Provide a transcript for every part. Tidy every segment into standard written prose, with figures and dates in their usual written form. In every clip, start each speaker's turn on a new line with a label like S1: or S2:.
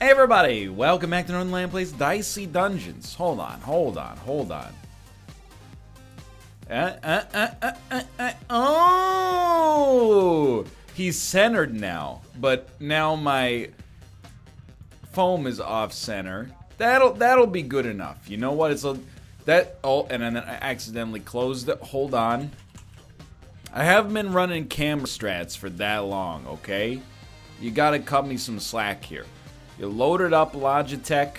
S1: Hey everybody, welcome back to Northernlion plays Dicey Dungeons. Hold on. Oh! He's centered now, but now my foam is off center. That'll be good enough. You know what? And then I accidentally closed it. Hold on. I haven't been running camera strats for that long, okay? You gotta cut me some slack here. You loaded up Logitech.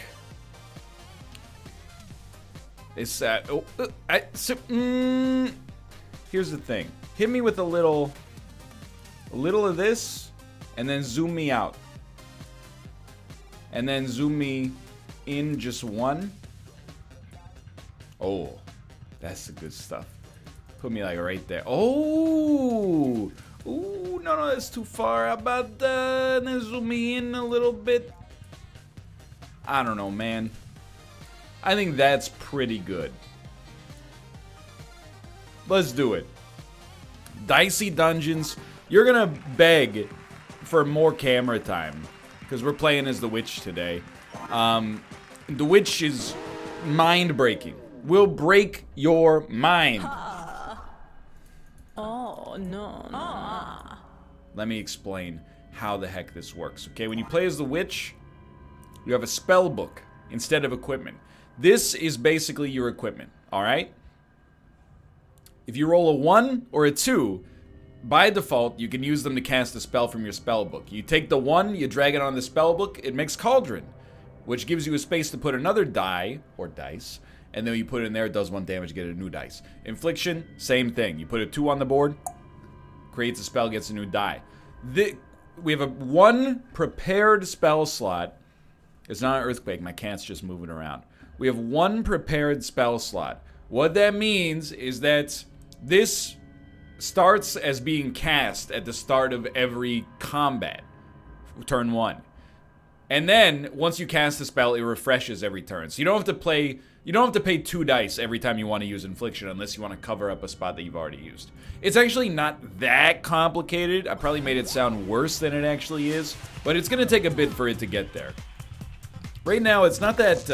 S1: It's here's the thing. Hit me with a little of this, and then zoom me out. And then zoom me in just one. Oh, that's the good stuff. Put me like right there. Oh! Ooh, no, that's too far. How about then zoom me in a little bit? I don't know, man. I think that's pretty good. Let's do it. Dicey Dungeons. You're gonna beg for more camera time because we're playing as the witch today. The witch is mind-breaking. Will break your mind.
S2: Oh, no.
S1: Let me explain how the heck this works. Okay, when you play as the witch, you have a spell book instead of equipment. This is basically your equipment, alright? If you roll a 1 or a 2, by default, you can use them to cast a spell from your spell book. You take the 1, you drag it on the spell book, it makes Cauldron, which gives you a space to put another die, or dice, and then you put it in there, it does 1 damage, get a new dice. Infliction, same thing. You put a 2 on the board, creates a spell, gets a new die. We have a 1 prepared spell slot. It's not an earthquake, my cat's just moving around. We have 1 prepared spell slot. What that means is that this starts as being cast at the start of every combat, turn 1. And then, once you cast a spell, it refreshes every turn. So you don't have to pay 2 dice every time you want to use Infliction unless you want to cover up a spot that you've already used. It's actually not that complicated. I probably made it sound worse than it actually is, but it's going to take a bit for it to get there. Right now, it's not that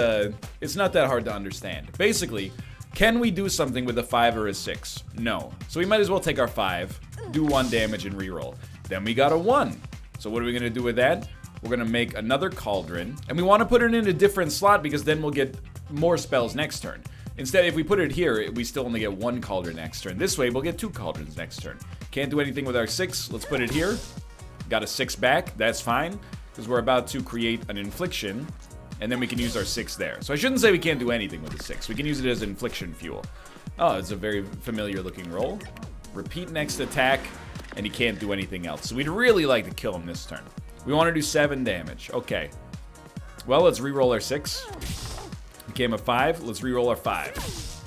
S1: hard to understand. Basically, can we do something with a 5 or a 6? No. So we might as well take our 5, do 1 damage, and reroll. Then we got a 1. So what are we going to do with that? We're going to make another Cauldron, and we want to put it in a different slot because then we'll get more spells next turn. Instead, if we put it here, we still only get 1 Cauldron next turn. This way, we'll get 2 Cauldrons next turn. Can't do anything with our 6. Let's put it here. Got a 6 back. That's fine, because we're about to create an Infliction, and then we can use our 6 there. So I shouldn't say we can't do anything with the 6. We can use it as Infliction fuel. Oh, it's a very familiar-looking roll. Repeat next attack, and he can't do anything else. So we'd really like to kill him this turn. We want to do 7 damage. Okay. Well, let's reroll our 6. Became a 5. Let's reroll our 5.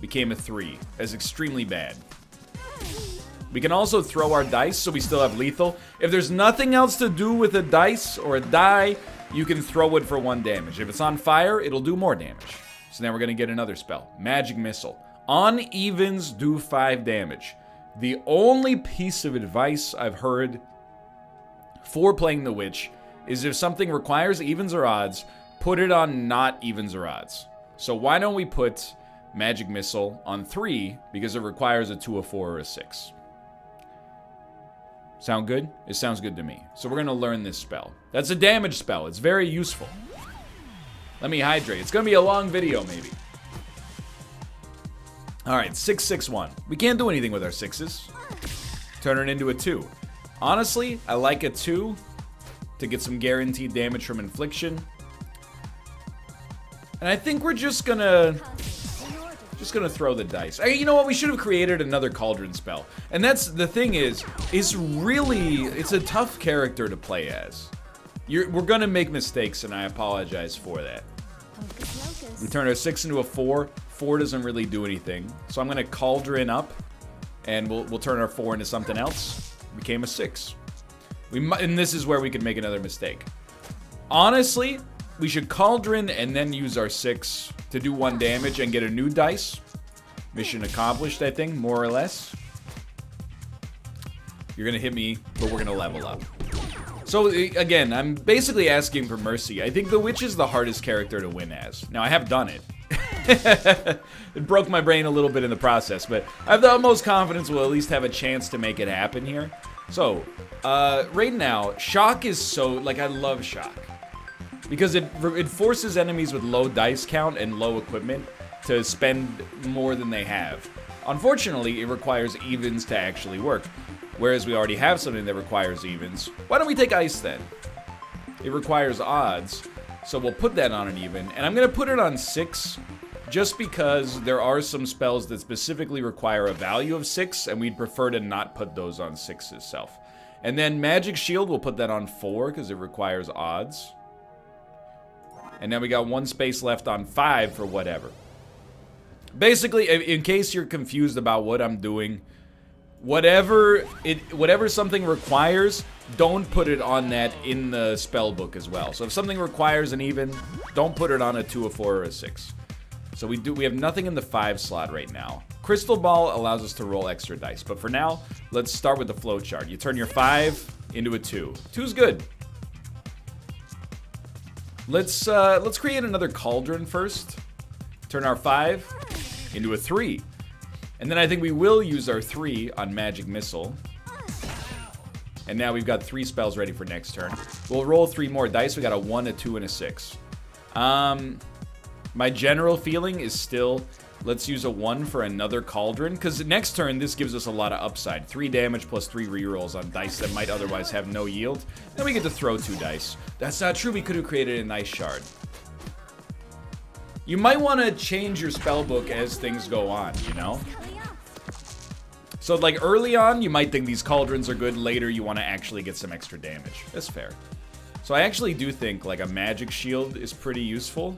S1: Became a 3. That's extremely bad. We can also throw our dice, so we still have lethal. If there's nothing else to do with a dice or a die, you can throw it for 1 damage. If it's on fire, it'll do more damage. So now we're going to get another spell. Magic Missile. On evens, do 5 damage. The only piece of advice I've heard for playing the witch is if something requires evens or odds, put it on not evens or odds. So why don't we put Magic Missile on 3 because it requires a 2, a 4, or a 6. Sound good? It sounds good to me. So we're going to learn this spell. That's a damage spell. It's very useful. Let me hydrate. It's going to be a long video, maybe. Alright, 6, 6, 1. We can't do anything with our 6s. Turn it into a 2. Honestly, I like a 2 to get some guaranteed damage from Infliction. And I think we're just gonna throw the dice. Hey, you know what? We should have created another Cauldron spell. And that's the thing is, it's a tough character to play as. We're gonna make mistakes, and I apologize for that. We turn our 6 into a 4. 4 doesn't really do anything. So I'm gonna Cauldron up, and we'll turn our 4 into something else. Became a 6. And this is where we could make another mistake. Honestly, we should Cauldron and then use our 6 to do 1 damage and get a new dice. Mission accomplished, I think, more or less. You're gonna hit me, but we're gonna level up. So, again, I'm basically asking for mercy. I think the witch is the hardest character to win as. Now, I have done it. It broke my brain a little bit in the process, but I have the utmost confidence we'll at least have a chance to make it happen here. So, right now, shock is so, like, I love shock. Because it forces enemies with low dice count and low equipment to spend more than they have. Unfortunately, it requires evens to actually work. Whereas we already have something that requires evens. Why don't we take ice then? It requires odds. So we'll put that on an even. And I'm going to put it on 6 just because there are some spells that specifically require a value of 6, and we'd prefer to not put those on 6 itself. And then Magic Shield, we'll put that on 4 because it requires odds. And now we got 1 space left on 5 for whatever. Basically, in case you're confused about what I'm doing, whatever something requires, don't put it on that in the spell book as well. So if something requires an even, don't put it on a 2, a 4, or a 6. So we have nothing in the 5 slot right now. Crystal Ball allows us to roll extra dice, but for now, let's start with the flow chart. You turn your 5 into a 2. 2's good. Let's create another cauldron first. Turn our 5 into a 3. And then I think we will use our 3 on Magic Missile. And now we've got 3 spells ready for next turn. We'll roll 3 more dice. We got a 1, a 2, and a 6. My general feeling is still, let's use a 1 for another cauldron. Because next turn, this gives us a lot of upside. 3 damage plus 3 rerolls on dice that might otherwise have no yield. Then we get to throw 2 dice. That's not true. We could have created an ice shard. You might want to change your spellbook as things go on, you know? So, like, early on, you might think these cauldrons are good. Later, you want to actually get some extra damage. That's fair. So I actually do think, like, a magic shield is pretty useful.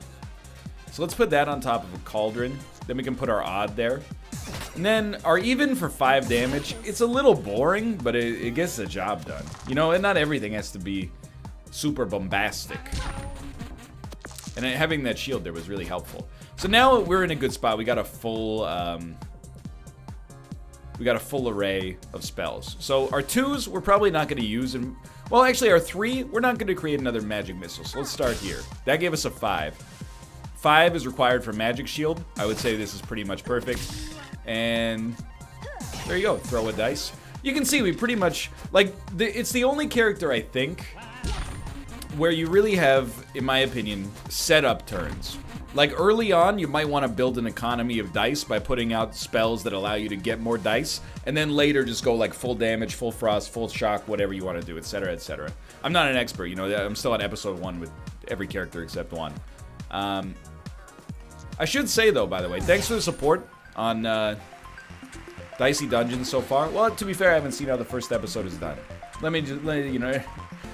S1: So let's put that on top of a cauldron. Then we can put our odd there. And then our even for 5 damage. It's a little boring, but it gets the job done. You know, and not everything has to be super bombastic. And having that shield there was really helpful. So now we're in a good spot. We got a full array of spells. So our 2s we're probably not going to use. And well, actually our 3 we're not going to create another magic missile. So let's start here. That gave us a 5. 5 is required for magic shield. I would say this is pretty much perfect. And there you go. Throw a dice. You can see we pretty much like it's the only character I think where you really have, in my opinion, setup turns. Like early on, you might want to build an economy of dice by putting out spells that allow you to get more dice, and then later just go like full damage, full frost, full shock, whatever you want to do, etc., etc. I'm not an expert, you know, I'm still on episode 1 with every character except 1. I should say though, by the way, thanks for the support on Dicey Dungeons so far. Well, to be fair, I haven't seen how the first episode is done. Let me you know,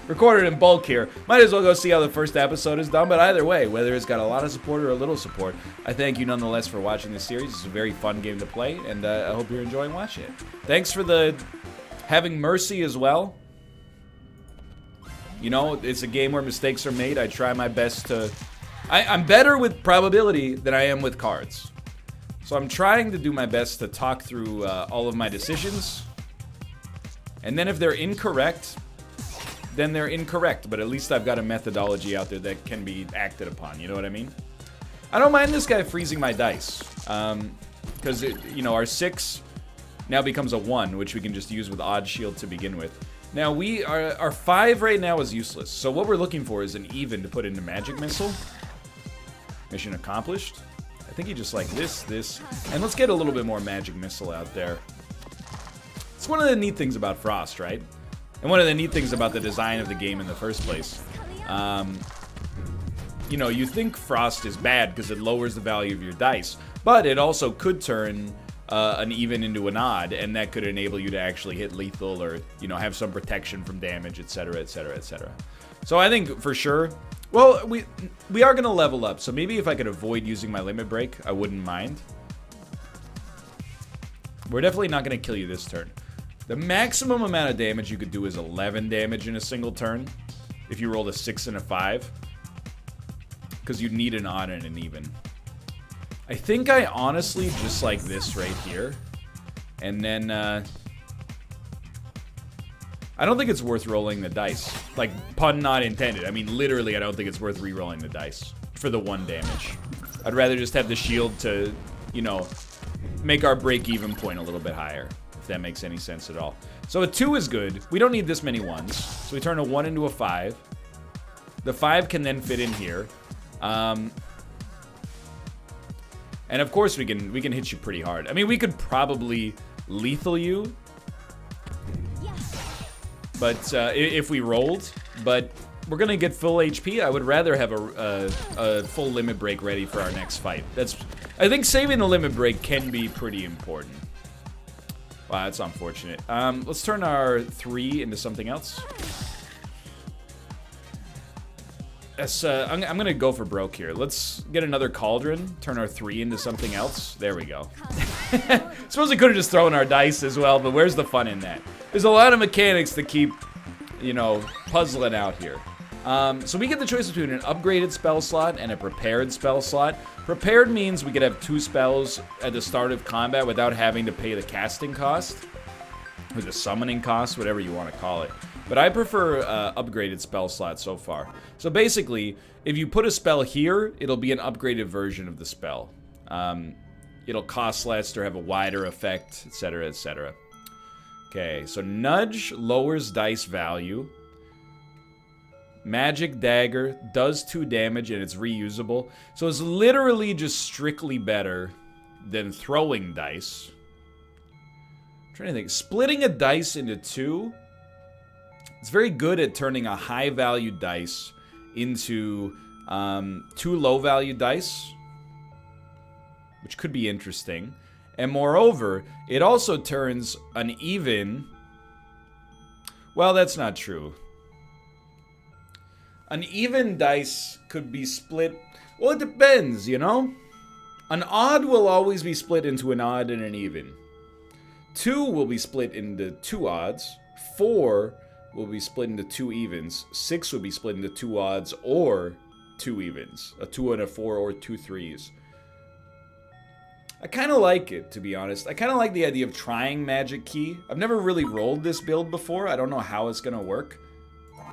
S1: record it in bulk here. Might as well go see how the first episode is done, but either way, whether it's got a lot of support or a little support, I thank you nonetheless for watching this series. It's a very fun game to play, and I hope you're enjoying watching it. Thanks for having mercy as well. You know, it's a game where mistakes are made. I try my best to... I'm better with probability than I am with cards. So I'm trying to do my best to talk through all of my decisions. And then if they're incorrect, then they're incorrect. But at least I've got a methodology out there that can be acted upon. You know what I mean? I don't mind this guy freezing my dice. Because, you know, our 6 now becomes a 1, which we can just use with odd shield to begin with. Now, our 5 right now is useless. So what we're looking for is an even to put into Magic Missile. Mission accomplished. I think you just like this. And let's get a little bit more Magic Missile out there. It's one of the neat things about Frost, right? And one of the neat things about the design of the game in the first place. You know, you think Frost is bad because it lowers the value of your dice. But it also could turn an even into an odd, and that could enable you to actually hit lethal or, you know, have some protection from damage, etc., etc., etc. So I think for sure... Well, we are going to level up, so maybe if I could avoid using my limit break, I wouldn't mind. We're definitely not going to kill you this turn. The maximum amount of damage you could do is 11 damage in a single turn, if you rolled a 6 and a 5. Because you'd need an odd and an even. I think I honestly just like this right here. And then, I don't think it's worth rolling the dice. Like, pun not intended. I mean, literally, I don't think it's worth re-rolling the dice for the 1 damage. I'd rather just have the shield to, you know, make our break-even point a little bit higher, if that makes any sense at all. So a 2 is good. We don't need this many 1s. So we turn a 1 into a 5. The 5 can then fit in here. And of course we can hit you pretty hard. I mean, we could probably lethal you. But if we rolled, but we're gonna get full HP. I would rather have a full limit break ready for our next fight. I think saving the limit break can be pretty important. Wow, that's unfortunate. Let's turn our 3 into something else. I'm gonna go for broke here. Let's get another cauldron, turn our 3 into something else. There we go. Suppose we could have just thrown our dice as well, but where's the fun in that? There's a lot of mechanics to keep, you know, puzzling out here. So we get the choice between an upgraded spell slot and a prepared spell slot. Prepared means we could have 2 spells at the start of combat without having to pay the casting cost, or the summoning cost, whatever you want to call it. But I prefer upgraded spell slot so far. So basically, if you put a spell here, it'll be an upgraded version of the spell. It'll cost less or have a wider effect, etc., etc. Okay, so Nudge lowers dice value. Magic Dagger does 2 damage and it's reusable. So it's literally just strictly better than throwing dice. I'm trying to think. Splitting a dice into 2. It's very good at turning a high value dice into 2 low value dice, which could be interesting. And moreover, it also turns an even... Well, that's not true. An even dice could be split... Well, it depends, you know? An odd will always be split into an odd and an even. 2 will be split into 2 odds. 4 will be split into 2 evens. 6 will be split into 2 odds or 2 evens. A 2 and a 4 or 2 threes. I kind of like it, to be honest. I kind of like the idea of trying Magic Key. I've never really rolled this build before. I don't know how it's going to work.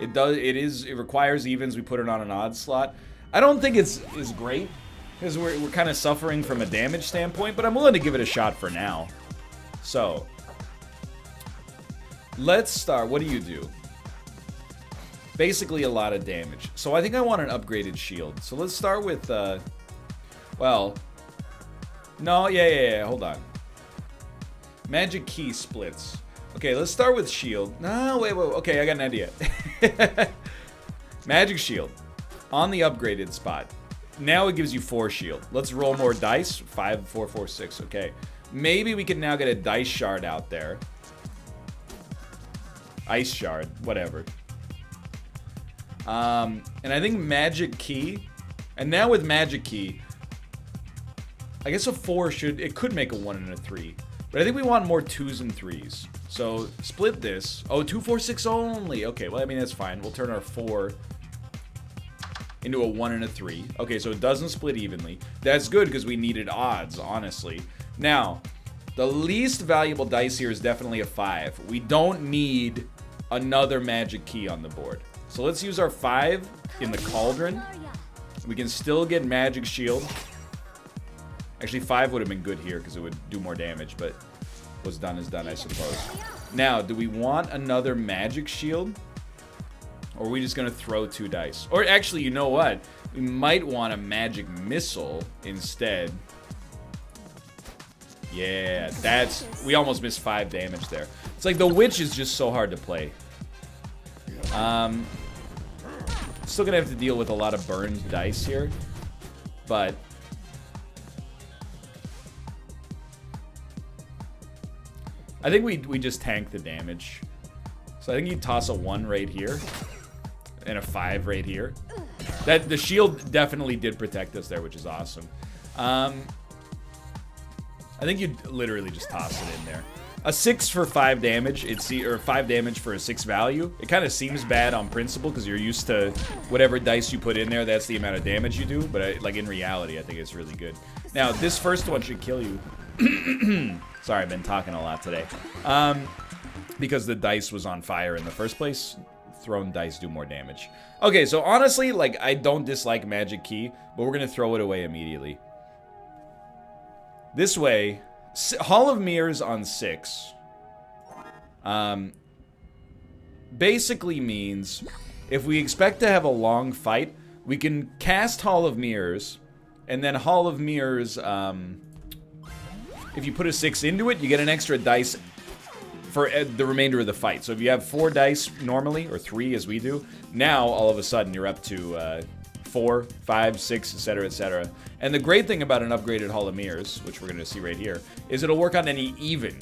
S1: It requires evens. We put it on an odd slot. I don't think it's great, because we're kind of suffering from a damage standpoint, but I'm willing to give it a shot for now. So, let's start. What do you do? Basically a lot of damage. So I think I want an upgraded shield. So let's start with, well... No, yeah, hold on. Magic Key splits. Okay, let's start with shield. No, wait, okay, I got an idea. Magic shield. On the upgraded spot. Now it gives you 4 shield. Let's roll more dice. 5, 4, 4, 6, okay. Maybe we can now get a dice shard out there. Ice shard, whatever. And I think Magic Key. And now with Magic Key... I guess a 4 could make a 1 and a 3. But I think we want more 2s and 3s. So, split this. Oh, 2, 4, 6 only. Okay, well, I mean, that's fine. We'll turn our 4 into a 1 and a 3. Okay, so it doesn't split evenly. That's good, because we needed odds, honestly. Now, the least valuable dice here is definitely a 5. We don't need another Magic Key on the board. So let's use our 5 in the Cauldron. We can still get Magic Shield. Actually, 5 would have been good here because it would do more damage, but what's done is done, I suppose. Now, do we want another Magic Shield? Or are we just going to throw 2 dice? Or actually, you know what? We might want a Magic Missile instead. Yeah, we almost missed 5 damage there. It's like the Witch is just so hard to play. Still going to have to deal with a lot of burned dice here. But... I think we just tank the damage. So I think you toss a 1 right here. And a 5 right here. The shield definitely did protect us there, which is awesome. I think you literally just toss it in there. A 6 for 5 damage, or 5 damage for a 6 value. It kind of seems bad on principle because you're used to whatever dice you put in there, that's the amount of damage you do. But like in reality, I think it's really good. Now, this first one should kill you. Sorry, I've been talking a lot today. because the dice was on fire in the first place. Thrown dice do more damage. Okay, so honestly, like, I don't dislike Magic Key, but we're gonna throw it away immediately. This way, Hall of Mirrors on 6 basically means if we expect to have a long fight, we can cast Hall of Mirrors, and then Hall of Mirrors, if you put a 6 into it, you get an extra dice for the remainder of the fight. So if you have 4 dice normally, or 3 as we do, now all of a sudden you're up to 4, 5, 6, etc., etc. And the great thing about an upgraded Hall of Mirrors, which we're going to see right here, is it'll work on any even.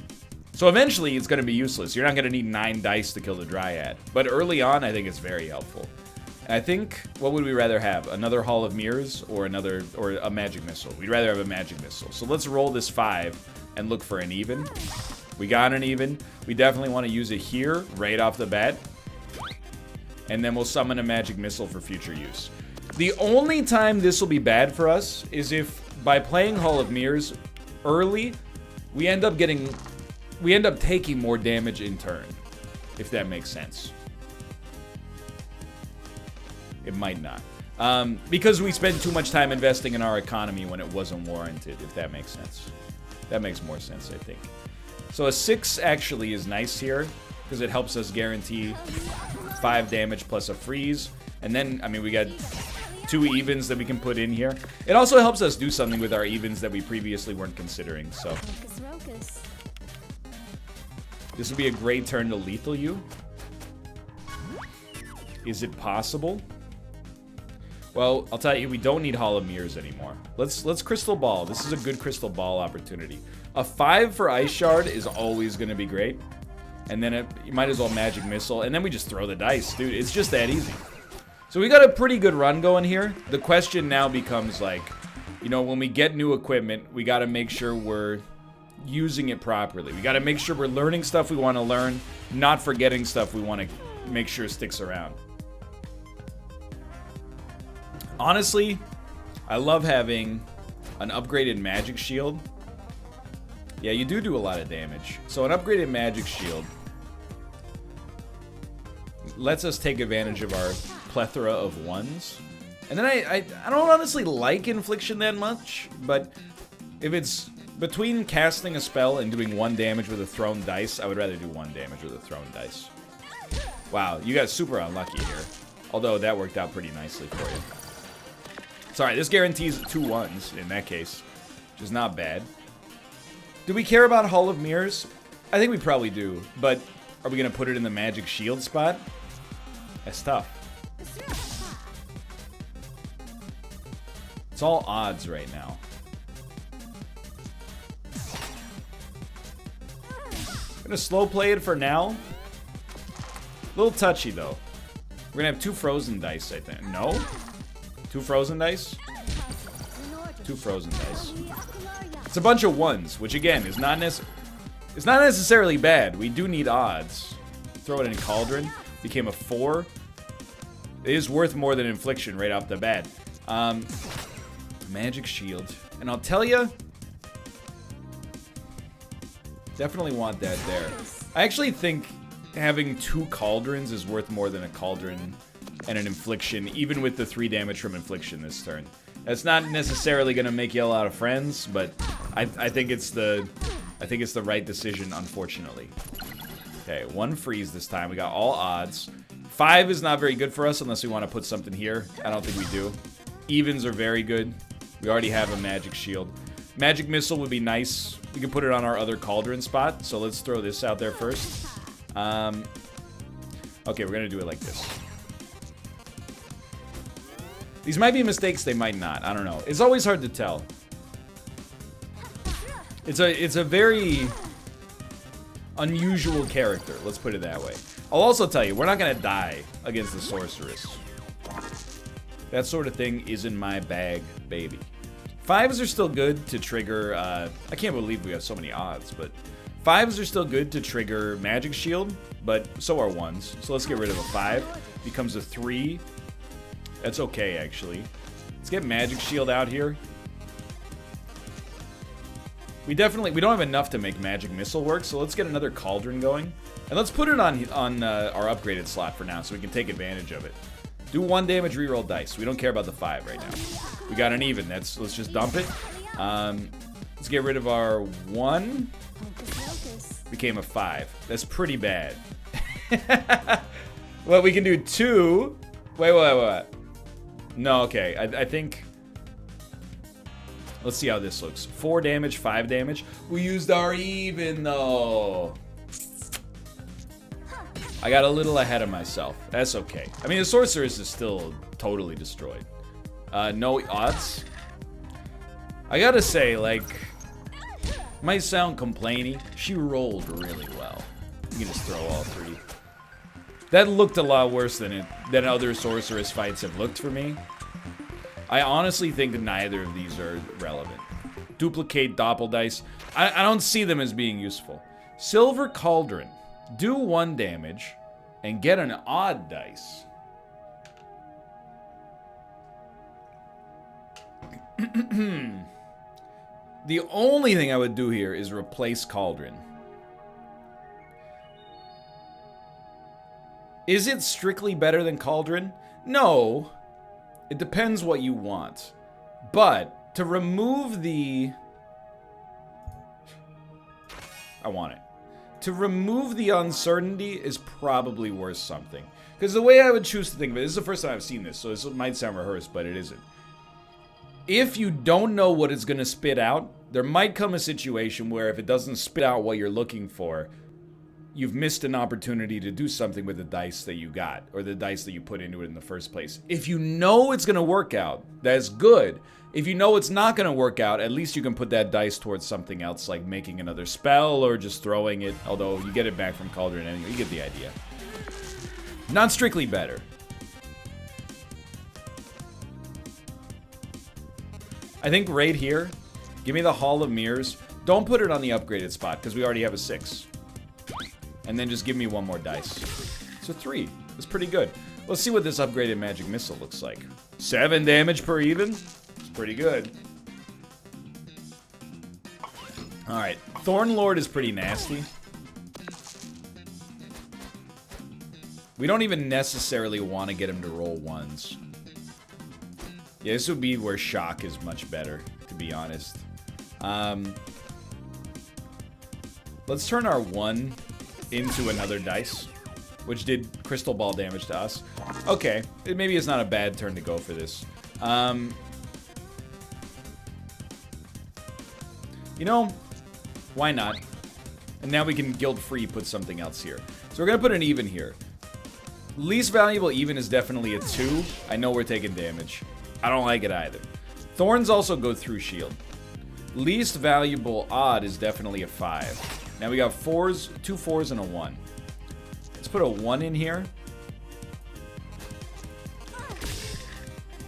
S1: So eventually it's going to be useless. You're not going to need 9 dice to kill the Dryad. But early on, I think it's very helpful. And I think, what would we rather have? Another Hall of Mirrors or a Magic Missile? We'd rather have a Magic Missile. So let's roll this 5 and look for an even. We got an even. We definitely want to use it here, right off the bat. And then we'll summon a Magic Missile for future use. The only time this will be bad for us is if, by playing Hall of Mirrors early, we end up taking more damage in turn. If that makes sense. It might not. Because we spent too much time investing in our economy when it wasn't warranted, if that makes sense. That makes more sense, I think. So a 6 actually is nice here, because it helps us guarantee 5 damage plus a freeze. And then, I mean, we got 2 evens that we can put in here. It also helps us do something with our evens that we previously weren't considering, so. This would be a great turn to lethal you. Is it possible? Well, I'll tell you, we don't need Hall of Mirrors anymore. Let's Crystal Ball. This is a good Crystal Ball opportunity. A 5 for Ice Shard is always going to be great. And then you might as well Magic Missile. And then we just throw the dice. Dude, it's just that easy. So we got a pretty good run going here. The question now becomes like, you know, when we get new equipment, we got to make sure we're using it properly. We got to make sure we're learning stuff we want to learn, not forgetting stuff we want to make sure sticks around. Honestly, I love having an upgraded Magic Shield. Yeah, you do a lot of damage. So an upgraded Magic Shield lets us take advantage of our plethora of ones. And then I don't honestly like Infliction that much, but if it's between casting a spell and doing 1 damage with a thrown dice, I would rather do 1 damage with a thrown dice. Wow, you got super unlucky here. Although that worked out pretty nicely for you. Sorry, this guarantees 2 1s in that case, which is not bad. Do we care about Hall of Mirrors? I think we probably do, but are we going to put it in the Magic Shield spot? That's tough. It's all odds right now. I'm going to slow play it for now. A little touchy, though. We're going to have 2 frozen dice, I think. No? 2 frozen dice? 2 frozen dice. It's a bunch of 1s, which again is not necessarily bad. We do need odds. Throw it in Cauldron. Became a 4. It is worth more than Infliction right off the bat. Magic Shield. And I'll tell you, definitely want that there. I actually think having 2 Cauldrons is worth more than a Cauldron and an Infliction, even with the 3 damage from Infliction this turn. That's not necessarily going to make you a lot of friends, but I think it's the right decision, unfortunately. Okay, 1 freeze this time. We got all odds. 5 is not very good for us unless we want to put something here. I don't think we do. Evens are very good. We already have a Magic Shield. Magic Missile would be nice. We can put it on our other Cauldron spot, so let's throw this out there first. Okay, we're going to do it like this. These might be mistakes, they might not. I don't know. It's always hard to tell. It's a very unusual character, let's put it that way. I'll also tell you, we're not going to die against the Sorceress. That sort of thing isn't my bag, baby. 5s are still good to trigger, I can't believe we have so many odds, but 5s are still good to trigger Magic Shield, but so are 1s. So let's get rid of a 5. Becomes a 3. That's okay, actually. Let's get Magic Shield out here. We don't have enough to make Magic Missile work, so let's get another Cauldron going. And let's put it on our upgraded slot for now so we can take advantage of it. Do 1 damage, reroll dice. We don't care about the 5 right now. We got an even. Let's just dump it. Let's get rid of our 1. Became a 5. That's pretty bad. Well, we can do 2. Wait. No, okay. I think... Let's see how this looks. 4 damage, 5 damage. We used our even, though. I got a little ahead of myself. That's okay. I mean, the Sorceress is still totally destroyed. No odds. I gotta say, like... Might sound complainy. She rolled really well. You can just throw all 3. That looked a lot worse than other Sorceress fights have looked for me. I honestly think that neither of these are relevant. Duplicate Doppeldice. I don't see them as being useful. Silver Cauldron. Do 1 damage and get an odd dice. The only thing I would do here is replace Cauldron. Is it strictly better than Cauldron? No. It depends what you want. But to remove the... I want it. To remove the uncertainty is probably worth something. Because the way I would choose to think of it, this is the first time I've seen this, so this might sound rehearsed, but it isn't. If you don't know what it's going to spit out, there might come a situation where if it doesn't spit out what you're looking for, you've missed an opportunity to do something with the dice that you got, or the dice that you put into it in the first place. If you know it's going to work out, that's good. If you know it's not going to work out, at least you can put that dice towards something else, like making another spell or just throwing it, although you get it back from Cauldron anyway. You get the idea. Not strictly better. I think right here, give me the Hall of Mirrors. Don't put it on the upgraded spot, because we already have a 6. And then just give me 1 more dice. So 3. That's pretty good. Let's see what this upgraded Magic Missile looks like. 7 damage per even? It's pretty good. Alright. Thorn Lord is pretty nasty. We don't even necessarily want to get him to roll 1s. Yeah, this would be where Shock is much better, to be honest. Let's turn our 1 into another dice, which did crystal ball damage to us. Okay, maybe it's not a bad turn to go for this. You know, why not? And now we can guild-free put something else here. So we're gonna put an even here. Least valuable even is definitely a 2. I know we're taking damage. I don't like it either. Thorns also go through shield. Least valuable odd is definitely a 5. Now we got 4s, 2 4s, and a 1. Let's put a 1 in here.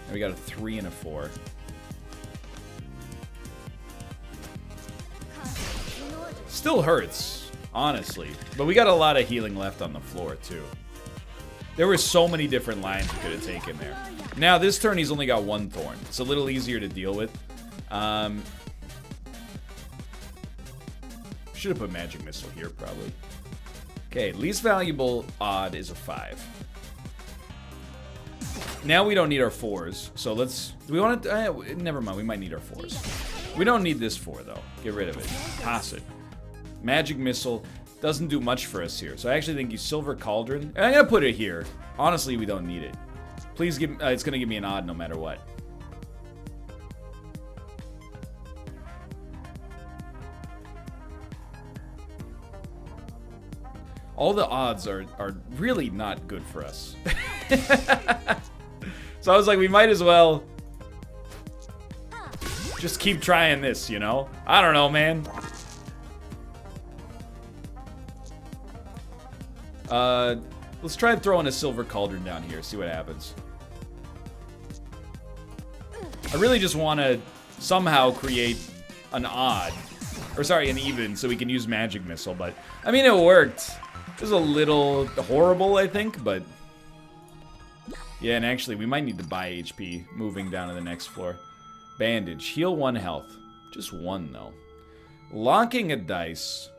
S1: And we got a 3 and a 4. Still hurts, honestly. But we got a lot of healing left on the floor, too. There were so many different lines we could have taken there. Now, this turn, he's only got 1 Thorn. It's a little easier to deal with. Should have put Magic Missile here, probably. Okay, least valuable odd is a 5. Now we don't need our 4s, so let's... Do we want to... never mind, we might need our 4s. We don't need this 4, though. Get rid of it. Toss it. Magic Missile doesn't do much for us here, so I actually think you Silver Cauldron. And I'm going to put it here. Honestly, we don't need it. Please give... it's going to give me an odd no matter what. All the odds are really not good for us. So I was like, we might as well just keep trying this, you know? I don't know, man. Let's try throwing a Silver Cauldron down here, see what happens. I really just want to somehow create an odd. Or sorry, an even, so we can use Magic Missile, but... I mean, it worked. It was a little horrible, I think, but... Yeah, and actually, we might need to buy HP moving down to the next floor. Bandage. Heal 1 health. Just 1, though. Locking a dice.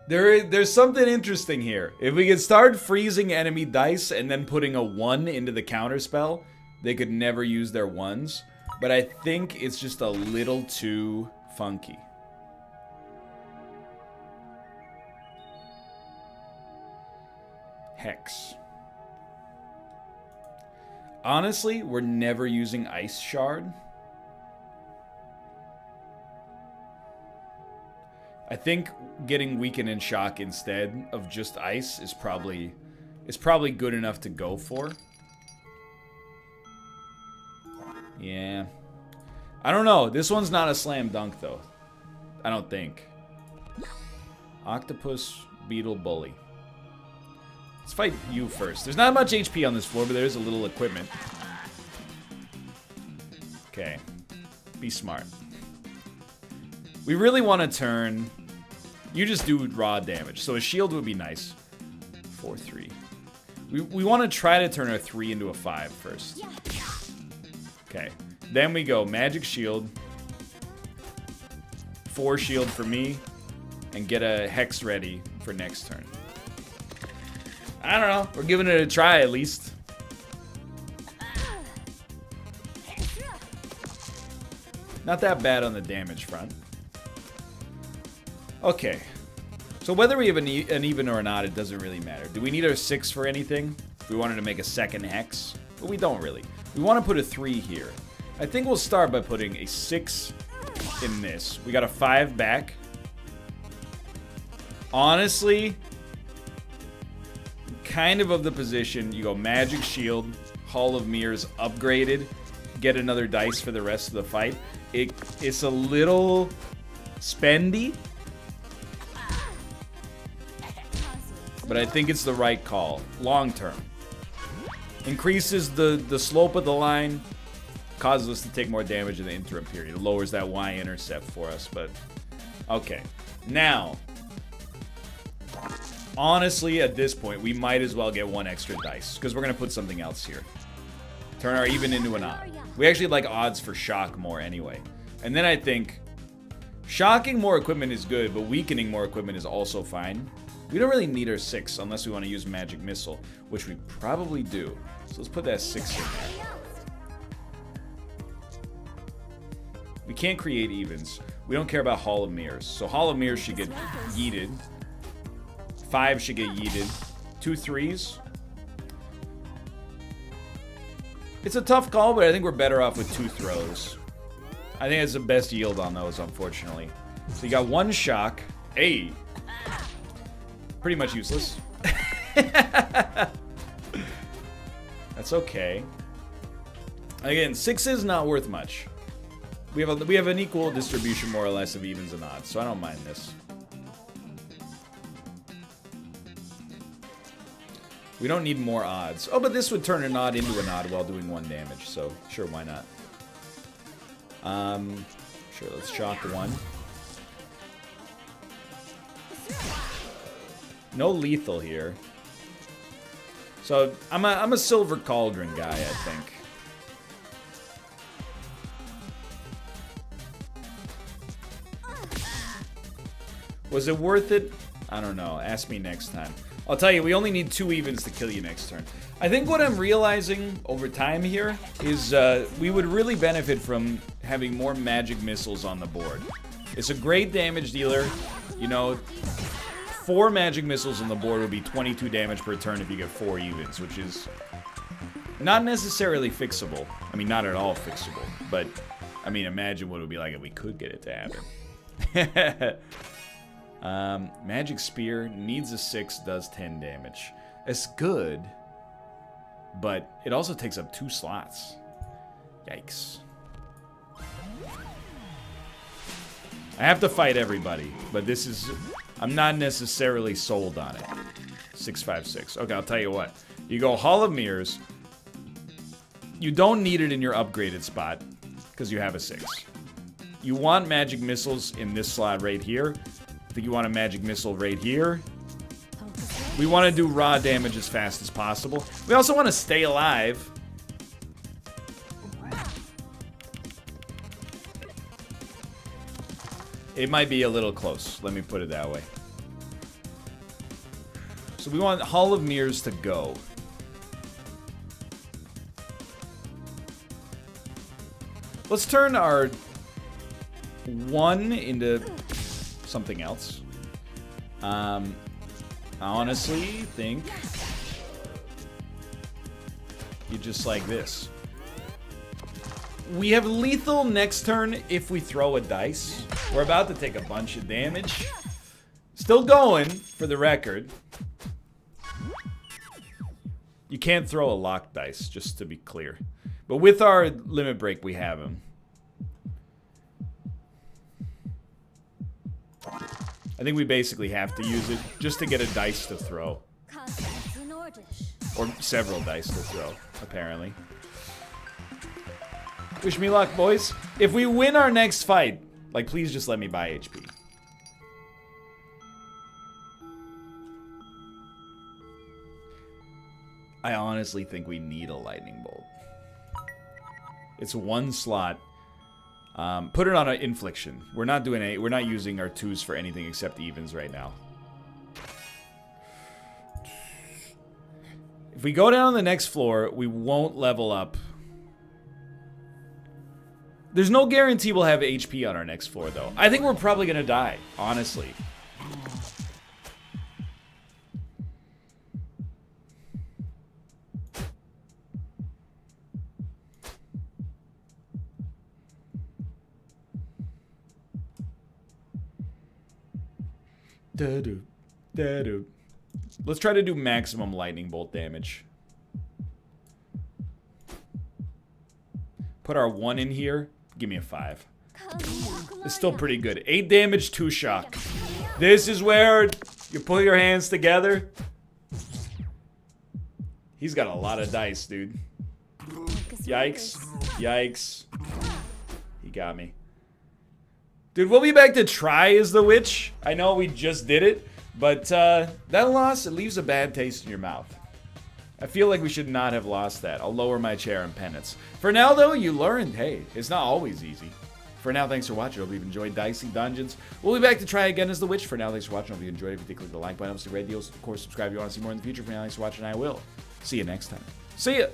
S1: There's something interesting here. If we could start freezing enemy dice and then putting a 1 into the counterspell, they could never use their 1s. But I think it's just a little too funky. Hex. Honestly, we're never using Ice Shard. I think getting Weaken and Shock instead of just Ice is probably good enough to go for. Yeah. I don't know. This one's not a slam dunk, though. I don't think. Octopus, Beetle, Bully. Let's fight you first. There's not much HP on this floor, but there's a little equipment. Okay. Be smart. We really want to turn... You just do raw damage, so a shield would be nice. 4-3. We want to try to turn our 3 into a 5 first. Okay. Then we go Magic Shield. 4 shield for me. And get a Hex ready for next turn. I don't know. We're giving it a try at least. Not that bad on the damage front. Okay. So whether we have an even or not, it doesn't really matter. Do we need our 6 for anything? We wanted to make a second Hex. But we don't really. We want to put a 3 here. I think we'll start by putting a 6 in this. We got a 5 back. Honestly, kind of the position. You go Magic Shield, Hall of Mirrors upgraded, get another dice for the rest of the fight. It's a little spendy, but I think it's the right call, long term. Increases the slope of the line, causes us to take more damage in the interim period. It lowers that Y-intercept for us, but okay. Now, honestly, at this point, we might as well get 1 extra dice, because we're going to put something else here. Turn our even into an odd. We actually like odds for shock more anyway. And then I think shocking more equipment is good, but weakening more equipment is also fine. We don't really need our 6 unless we want to use Magic Missile, which we probably do. So let's put that 6 in there. We can't create evens. We don't care about Hall of Mirrors. So Hall of Mirrors should get yeeted. 5 should get yeeted. 2 3s. It's a tough call, but I think we're better off with 2 throws. I think it's the best yield on those, unfortunately. So you got 1 shock. Hey. Pretty much useless. That's okay. Again, 6 is not worth much. We have an equal distribution, more or less, of evens and odds, so I don't mind this. We don't need more odds. Oh, but this would turn an odd into an odd while doing 1 damage, so sure, why not? Sure, let's shock 1. No lethal here. So I'm a Silver Cauldron guy, I think. Was it worth it? I don't know. Ask me next time. I'll tell you, we only need 2 evens to kill you next turn. I think what I'm realizing over time here is we would really benefit from having more magic missiles on the board. It's a great damage dealer. You know, 4 magic missiles on the board would be 22 damage per turn if you get 4 evens, which is not necessarily fixable. I mean, not at all fixable. But, I mean, imagine what it would be like if we could get it to happen. Magic Spear needs a 6, does 10 damage. It's good, but it also takes up 2 slots. Yikes. I have to fight everybody, but this is... I'm not necessarily sold on it. 656. Okay, I'll tell you what. You go Hall of Mirrors. You don't need it in your upgraded spot, because you have a 6. You want magic missiles in this slot right here. I think you want a magic missile right here. We want to do raw damage as fast as possible. We also want to stay alive. It might be a little close. Let me put it that way. So we want Hall of Mirrors to go. Let's turn our 1 into something else. I honestly think you just like this. We have lethal next turn if we throw a dice. We're about to take a bunch of damage. Still going, for the record. You can't throw a locked dice, just to be clear. But with our limit break, we have him. I think we basically have to use it just to get a dice to throw. Or several dice to throw, apparently. Wish me luck, boys. If we win our next fight, like, please just let me buy HP. I honestly think we need a lightning bolt. It's 1 slot. Put it on an infliction. We're not doing any. We're not using our 2s for anything except evens right now. If we go down on the next floor, we won't level up. There's no guarantee we'll have HP on our next floor, though. I think we're probably gonna die, honestly. Da-do, da-do. Let's try to do maximum lightning bolt damage. Put our 1 in here. Give me a 5. It's still pretty good. 8 damage, 2 shock. This is where you pull your hands together. He's got a lot of dice, dude. Yikes. Yikes. He got me. Dude, we'll be back to try as the witch. I know we just did it, but that loss, it leaves a bad taste in your mouth. I feel like we should not have lost that. I'll lower my chair in penance. For now, though, you learned, hey, it's not always easy. For now, thanks for watching. Hope you've enjoyed Dicey Dungeons. We'll be back to try again as the witch. For now, thanks for watching. Hope you enjoyed it. If you did, click the like button. Obviously, red deals. Of course, subscribe if you want to see more in the future. For now, thanks for watching. I will see you next time. See ya!